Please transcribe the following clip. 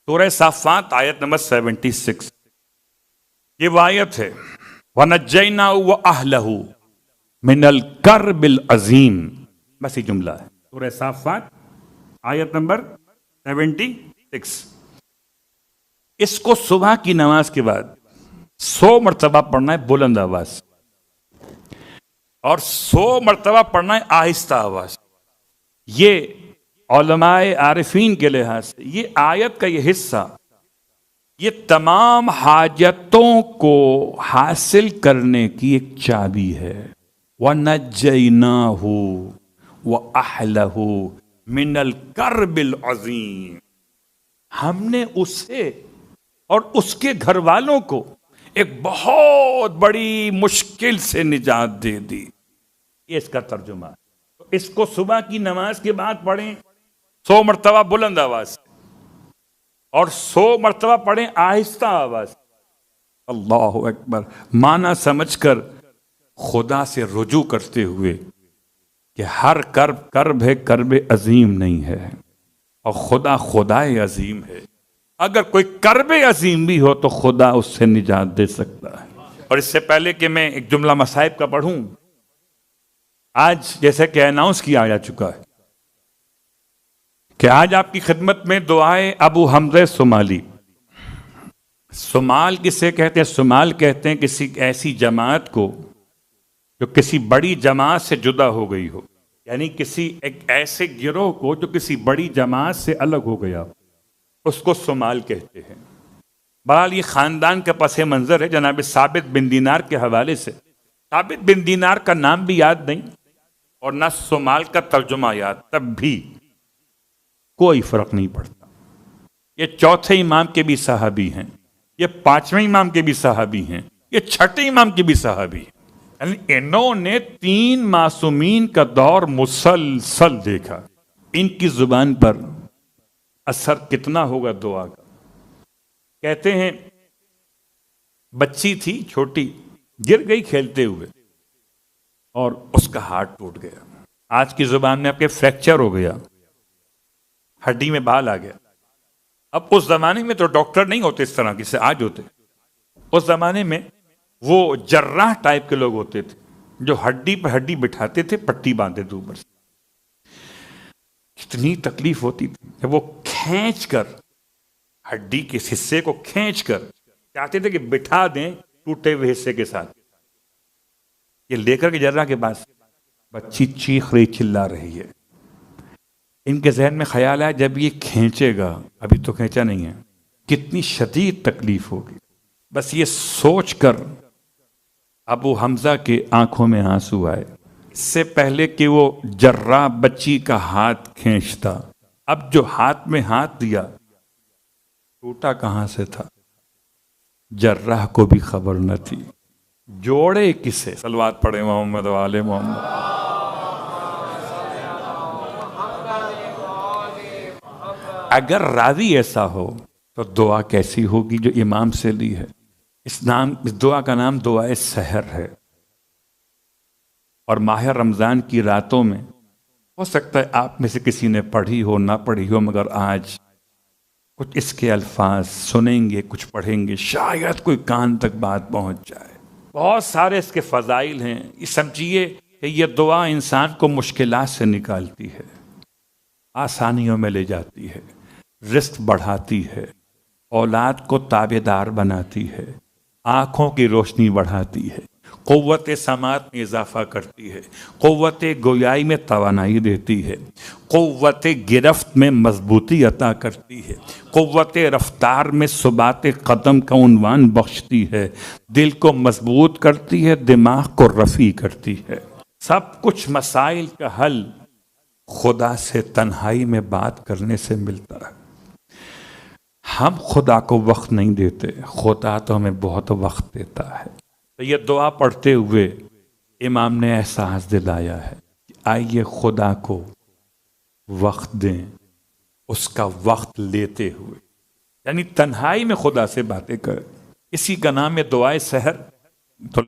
سورہ صافات آیت نمبر 76، یہ وہ آیت ہے وَنَجَّيْنَاهُ وَأَهْلَهُ مِنَ الْكَرْبِ الْعَظِيمِ، بس یہ جملہ ہے سورہ صافات آیت نمبر 76۔ اس کو صبح کی نماز کے بعد 100 مرتبہ پڑھنا ہے بلند آواز، اور 100 مرتبہ پڑھنا ہے آہستہ آواز۔ یہ علماء عارفین کے لحاظ سے یہ آیت کا یہ حصہ یہ تمام حاجتوں کو حاصل کرنے کی ایک چابی ہے۔ وَنَجَّيْنَاهُ وَأَهْلَهُ مِنَ الْكَرْبِ الْعَظِيمِ، ہم نے اسے اور اس کے گھر والوں کو ایک بہت بڑی مشکل سے نجات دے دی۔ یہ اس کا ترجمہ ہے۔ اس کو صبح کی نماز کے بعد پڑھیں 100 مرتبہ بلند آواز سے، اور 100 مرتبہ پڑھیں آہستہ آواز۔ اللہ اکبر، معنی سمجھ کر خدا سے رجوع کرتے ہوئے کہ ہر کرب ہے، کرب عظیم نہیں ہے، اور خدا خدائے عظیم ہے۔ اگر کوئی کرب عظیم بھی ہو تو خدا اس سے نجات دے سکتا ہے۔ اور اس سے پہلے کہ میں ایک جملہ مصائب کا پڑھوں، آج جیسے کہ اناؤنس کیا جا چکا ہے کہ آج آپ کی خدمت میں دعائے ابو حمزہ صومالی۔ صومال کسے کہتے ہیں؟ صومال کہتے ہیں کسی ایسی جماعت کو جو کسی بڑی جماعت سے جدا ہو گئی ہو، یعنی کسی ایک ایسے گروہ کو جو کسی بڑی جماعت سے الگ ہو گیا، اس کو صومال کہتے ہیں۔ بہرحال یہ خاندان کا پس منظر ہے جناب ثابت بن دینار کے حوالے سے۔ ثابت بن دینار کا نام بھی یاد نہیں اور نہ صومال کا ترجمہ یاد، تب بھی کوئی فرق نہیں پڑتا۔ یہ چوتھے امام کے بھی صحابی ہیں، یہ پانچویں امام کے بھی صحابی ہیں، یہ چھٹے امام کے بھی صحابی ہیں۔ یعنی انہوں نے 3 معصومین کا دور مسلسل دیکھا۔ ان کی زبان پر اثر کتنا ہوگا دعا کا۔ کہتے ہیں بچی تھی چھوٹی، گر گئی کھیلتے ہوئے اور اس کا ہاتھ ٹوٹ گیا۔ آج کی زبان میں آپ کے فریکچر ہو گیا، ہڈی میں بال آ گیا۔ اب اس زمانے میں تو ڈاکٹر نہیں ہوتے اس طرح جیسے آج ہوتے۔ اس زمانے میں وہ جراح ٹائپ کے لوگ ہوتے تھے جو ہڈی پہ ہڈی بٹھاتے تھے، پٹی باندھتے تھے اوپر سے۔ کتنی تکلیف ہوتی تھی جب وہ کھینچ کر ہڈی کے حصے کو کھینچ کر چاہتے تھے کہ بٹھا دیں ٹوٹے ہوئے حصے کے ساتھ۔ یہ لے کر کے جراح کے پاس بچی چیخ رہی، چلا رہی ہے۔ ان کے ذہن میں خیال آیا جب یہ کھینچے گا، ابھی تو کھینچا نہیں ہے، کتنی شدید تکلیف ہوگی۔ بس یہ سوچ کر ابو حمزہ کے آنکھوں میں آنسو آئے۔ اس سے پہلے کہ وہ جراح بچی کا ہاتھ کھینچتا، اب جو ہاتھ میں ہاتھ دیا ٹوٹا کہاں سے تھا، جراح کو بھی خبر نہ تھی۔ جوڑے کسے؟ صلوات پڑھے محمد و آل محمد۔ اگر راوی ایسا ہو تو دعا کیسی ہوگی جو امام سے لی ہے۔ اس دعا کا نام دعائے سحر ہے، اور ماہ رمضان کی راتوں میں ہو سکتا ہے آپ میں سے کسی نے پڑھی ہو نہ پڑھی ہو، مگر آج کچھ اس کے الفاظ سنیں گے، کچھ پڑھیں گے، شاید کوئی کان تک بات پہنچ جائے۔ بہت سارے اس کے فضائل ہیں۔ یہ سمجھیے کہ یہ دعا انسان کو مشکلات سے نکالتی ہے، آسانیوں میں لے جاتی ہے، رزق بڑھاتی ہے، اولاد کو تابعدار بناتی ہے، آنکھوں کی روشنی بڑھاتی ہے، قوت سماعت میں اضافہ کرتی ہے، قوت گویائی میں توانائی دیتی ہے، قوت گرفت میں مضبوطی عطا کرتی ہے، قوت رفتار میں ثبات قدم کا عنوان بخشتی ہے، دل کو مضبوط کرتی ہے، دماغ کو رفیع کرتی ہے۔ سب کچھ مسائل کا حل خدا سے تنہائی میں بات کرنے سے ملتا ہے۔ ہم خدا کو وقت نہیں دیتے، خدا تو ہمیں بہت وقت دیتا ہے۔ تو یہ دعا پڑھتے ہوئے امام نے احساس دلایا ہے کہ آئیے خدا کو وقت دیں، اس کا وقت لیتے ہوئے، یعنی تنہائی میں خدا سے باتیں کریں۔ اسی کا نام ہے دعائے سحر۔ تو